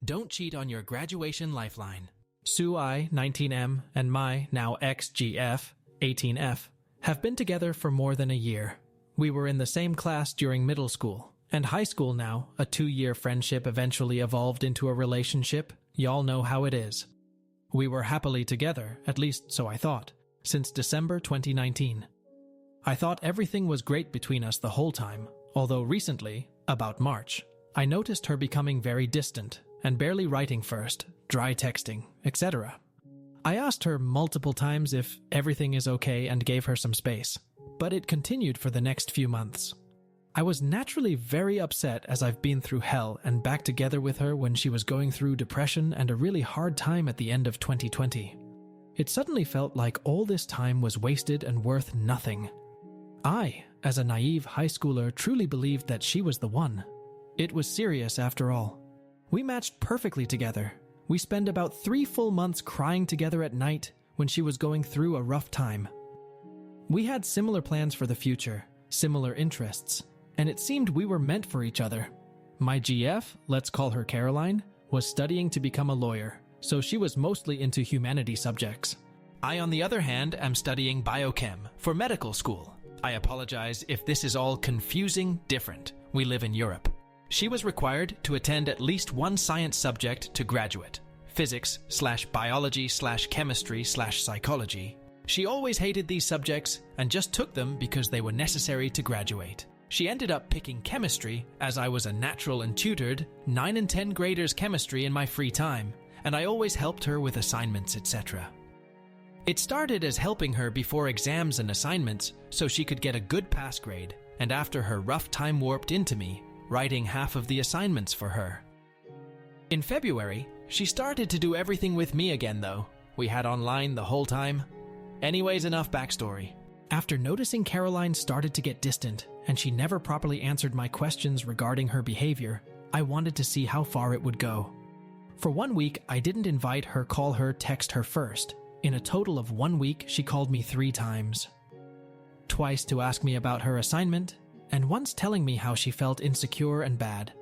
Don't cheat on your graduation lifeline. Sue I, 19M, and my, now ex-GF, 18F, have been together for more than a year. We were in the same class during middle school, and high school now, a 2-year friendship eventually evolved into a relationship. Y'all know how it is. We were happily together, at least so I thought, since December 2019. I thought everything was great between us the whole time, although recently, about March, I noticed her becoming very distant and barely writing first, dry texting, etc. I asked her multiple times if everything is okay and gave her some space, but it continued for the next few months. I was naturally very upset as I've been through hell and back together with her when she was going through depression and a really hard time at the end of 2020. It suddenly felt like all this time was wasted and worth nothing. I, as a naive high schooler, truly believed that she was the one. It was serious after all. We matched perfectly together. We spent about 3 full months crying together at night when she was going through a rough time. We had similar plans for the future, similar interests, and it seemed we were meant for each other. My GF, let's call her Caroline, was studying to become a lawyer, so she was mostly into humanity subjects. I, on the other hand, am studying biochem for medical school. I apologize if this is all confusing. Different. We live in Europe. She was required to attend at least one science subject to graduate. Physics/biology/chemistry/psychology. She always hated these subjects and just took them because they were necessary to graduate. She ended up picking chemistry as I was a natural and tutored 9 and 10 graders chemistry in my free time, and I always helped her with assignments, etc. It started as helping her before exams and assignments so she could get a good pass grade, and after her rough time warped into me, writing half of the assignments for her. In February, she started to do everything with me again though. We had online the whole time. Anyways, enough backstory. After noticing Caroline started to get distant and she never properly answered my questions regarding her behavior, I wanted to see how far it would go. For 1 week, I didn't invite her, call her, text her first. In a total of 1 week, she called me 3 times. Twice to ask me about her assignment, and once telling me how she felt insecure and bad.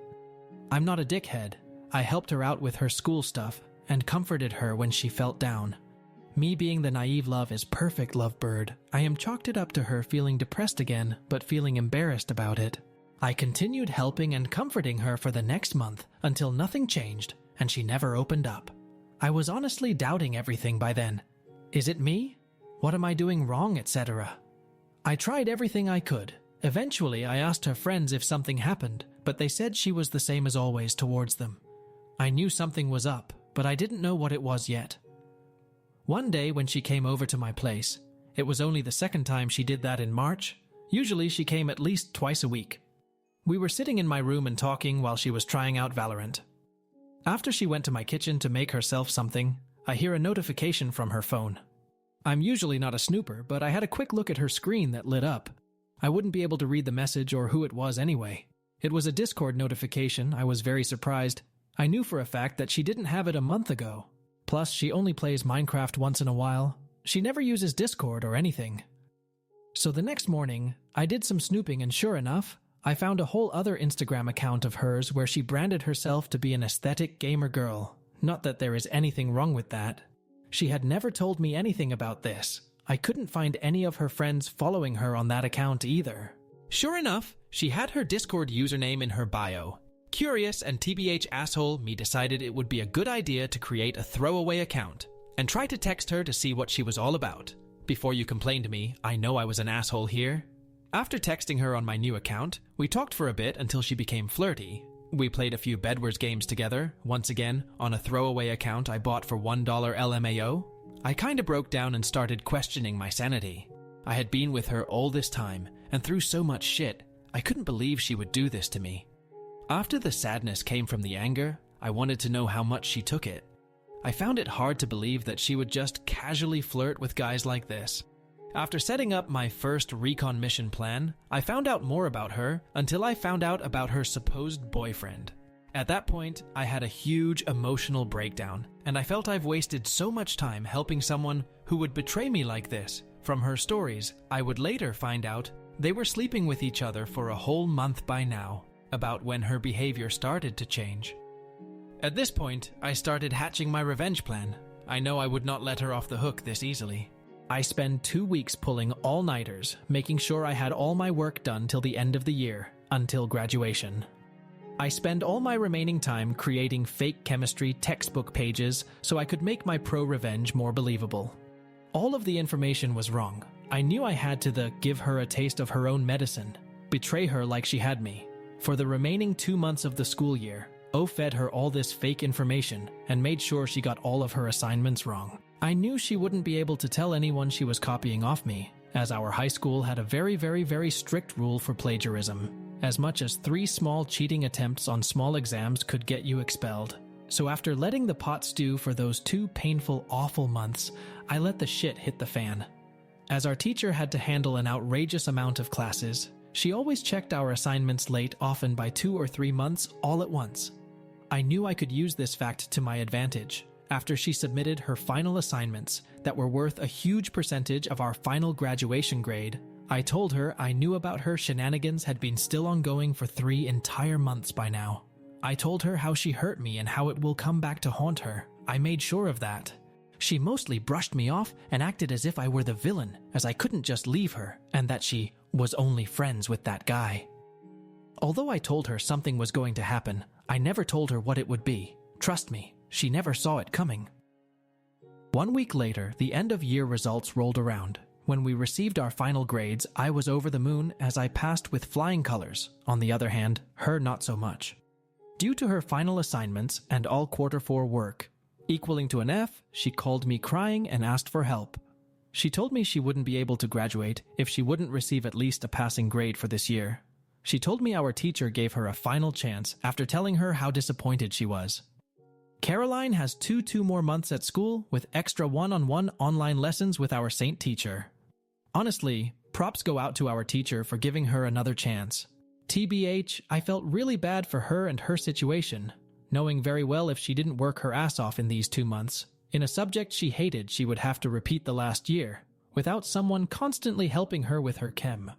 I'm not a dickhead. I helped her out with her school stuff and comforted her when she felt down. Me being the naive love is perfect lovebird, I am chalked it up to her feeling depressed again, but feeling embarrassed about it. I continued helping and comforting her for the next month until nothing changed and she never opened up. I was honestly doubting everything by then. Is it me? What am I doing wrong, etc.? I tried everything I could. Eventually, I asked her friends if something happened, but they said she was the same as always towards them. I knew something was up, but I didn't know what it was yet. One day when she came over to my place, it was only the second time she did that in March. Usually she came at least twice a week. We were sitting in my room and talking while she was trying out Valorant. After she went to my kitchen to make herself something, I hear a notification from her phone. I'm usually not a snooper, but I had a quick look at her screen that lit up. I wouldn't be able to read the message or who it was anyway. It was a Discord notification. I was very surprised. I knew for a fact that she didn't have it a month ago. Plus, she only plays Minecraft once in a while. She never uses Discord or anything. So the next morning, I did some snooping and sure enough, I found a whole other Instagram account of hers where she branded herself to be an aesthetic gamer girl. Not that there is anything wrong with that. She had never told me anything about this. I couldn't find any of her friends following her on that account either. Sure enough, she had her Discord username in her bio. Curious and TBH asshole, me decided it would be a good idea to create a throwaway account and try to text her to see what she was all about. Before you complain to me, I know I was an asshole here. After texting her on my new account, we talked for a bit until she became flirty. We played a few Bedwars games together, once again, on a throwaway account I bought for $1 LMAO. I kinda broke down and started questioning my sanity. I had been with her all this time, and through so much shit, I couldn't believe she would do this to me. After the sadness came from the anger, I wanted to know how much she took it. I found it hard to believe that she would just casually flirt with guys like this. After setting up my first recon mission plan, I found out more about her until I found out about her supposed boyfriend. At that point, I had a huge emotional breakdown, and I felt I've wasted so much time helping someone who would betray me like this. From her stories, I would later find out they were sleeping with each other for a whole month by now, about when her behavior started to change. At this point, I started hatching my revenge plan. I know I would not let her off the hook this easily. I spent 2 weeks pulling all-nighters, making sure I had all my work done till the end of the year, until graduation. I spend all my remaining time creating fake chemistry textbook pages so I could make my pro-revenge more believable. All of the information was wrong. I knew I had to give her a taste of her own medicine, betray her like she had me. For the remaining 2 months of the school year, O fed her all this fake information and made sure she got all of her assignments wrong. I knew she wouldn't be able to tell anyone she was copying off me, as our high school had a very strict rule for plagiarism. As much as 3 small cheating attempts on small exams could get you expelled. So after letting the pot stew for those 2 painful, awful months, I let the shit hit the fan. As our teacher had to handle an outrageous amount of classes, she always checked our assignments late, often by 2 or 3 months, all at once. I knew I could use this fact to my advantage. After she submitted her final assignments that were worth a huge percentage of our final graduation grade, I told her I knew about her shenanigans had been still ongoing for 3 entire months by now. I told her how she hurt me and how it will come back to haunt her. I made sure of that. She mostly brushed me off and acted as if I were the villain, as I couldn't just leave her, and that she was only friends with that guy. Although I told her something was going to happen, I never told her what it would be. Trust me, she never saw it coming. 1 week later, the end-of-year results rolled around. When we received our final grades, I was over the moon as I passed with flying colors. On the other hand, her not so much. Due to her final assignments and all quarter 4 work, equaling to an F, she called me crying and asked for help. She told me she wouldn't be able to graduate if she wouldn't receive at least a passing grade for this year. She told me our teacher gave her a final chance after telling her how disappointed she was. Caroline has 2 more months at school with extra one-on-one online lessons with our saint teacher. Honestly, props go out to our teacher for giving her another chance. TBH, I felt really bad for her and her situation, knowing very well if she didn't work her ass off in these 2 months, in a subject she hated, she would have to repeat the last year, without someone constantly helping her with her chem.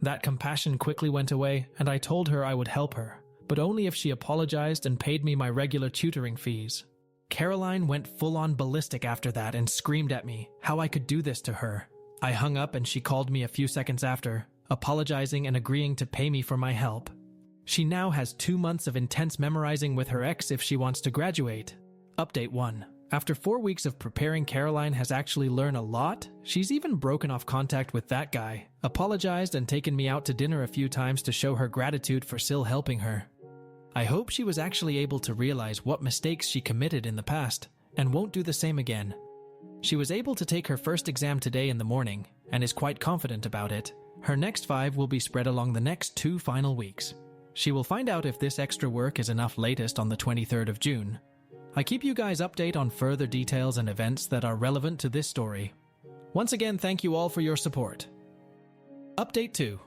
That compassion quickly went away, and I told her I would help her, but only if she apologized and paid me my regular tutoring fees. Caroline went full-on ballistic after that and screamed at me how I could do this to her. I hung up and she called me a few seconds after, apologizing and agreeing to pay me for my help. She now has 2 months of intense memorizing with her ex if she wants to graduate. Update 1. After 4 weeks of preparing, Caroline has actually learned a lot. She's even broken off contact with that guy, apologized and taken me out to dinner a few times to show her gratitude for still helping her. I hope she was actually able to realize what mistakes she committed in the past and won't do the same again. She was able to take her first exam today in the morning and is quite confident about it. Her next 5 will be spread along the next 2 final weeks. She will find out if this extra work is enough latest on the 23rd of June. I keep you guys updated on further details and events that are relevant to this story. Once again, thank you all for your support. Update 2.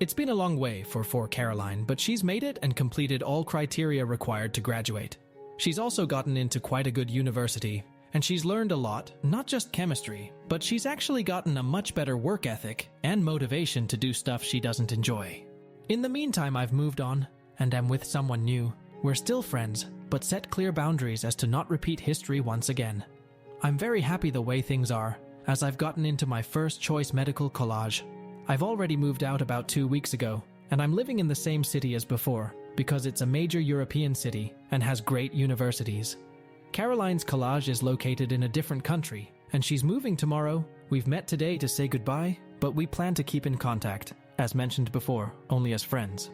It's been a long way for Caroline, but she's made it and completed all criteria required to graduate. She's also gotten into quite a good university, and she's learned a lot, not just chemistry, but she's actually gotten a much better work ethic and motivation to do stuff she doesn't enjoy. In the meantime, I've moved on, and am with someone new. We're still friends, but set clear boundaries as to not repeat history once again. I'm very happy the way things are, as I've gotten into my first choice medical college. I've already moved out about 2 weeks ago, and I'm living in the same city as before, because it's a major European city and has great universities. Caroline's college is located in a different country, and she's moving tomorrow. We've met today to say goodbye, but we plan to keep in contact, as mentioned before, only as friends.